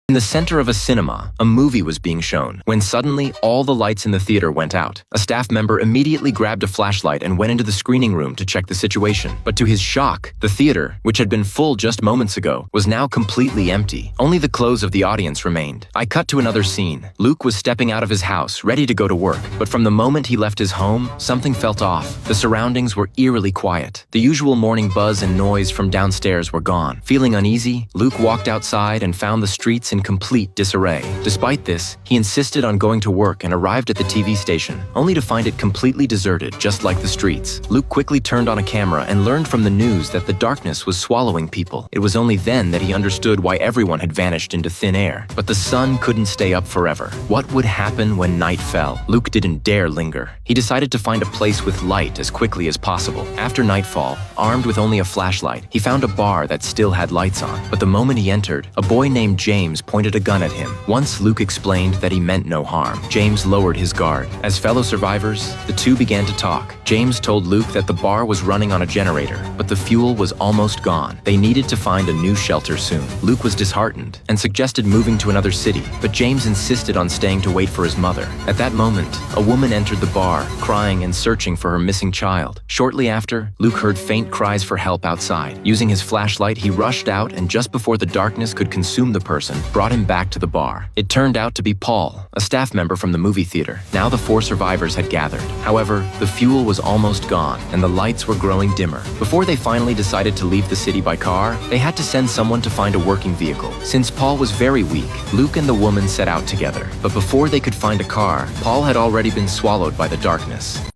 In the center of a cinema, a movie was being shown, when suddenly all the lights in the theater went out. A staff member immediately grabbed a flashlight and went into the screening room to check the situation. But to his shock, the theater, which had been full just moments ago, was now completely empty. Only the clothes of the audience remained. I cut to another scene. Luke was stepping out of his house, ready to go to work. But from the moment he left his home, something felt off. The surroundings were eerily quiet. The usual morning buzz and noise from downstairs were gone. Feeling uneasy, Luke walked outside and found the streets in complete disarray. Despite this, he insisted on going to work and arrived at the TV station, only to find it completely deserted, just like the streets. Luke quickly turned on a camera and learned from the news that the darkness was swallowing people. It was only then that he understood why everyone had vanished into thin air. But the sun couldn't stay up forever. What would happen when night fell? Luke didn't dare linger. He decided to find a place with light as quickly as possible. After nightfall, armed with only a flashlight, he found a bar that still had lights on. But the moment he entered, a boy named James pointed a gun at him. Once Luke explained that he meant no harm, James lowered his guard. As fellow survivors, the two began to talk. James told Luke that the bar was running on a generator, but the fuel was almost gone. They needed to find a new shelter soon. Luke was disheartened and suggested moving to another city, but James insisted on staying to wait for his mother. At that moment, a woman entered the bar, crying and searching for her missing child. Shortly after, Luke heard faint cries for help outside. Using his flashlight, he rushed out and just before the darkness could consume the person, brought him back to the bar. It turned out to be Paul, a staff member from the movie theater. Now the four survivors had gathered. However, the fuel was almost gone, and the lights were growing dimmer. Before they finally decided to leave the city by car, they had to send someone to find a working vehicle. Since Paul was very weak, Luke and the woman set out together. But before they could find a car, Paul had already been swallowed by the darkness.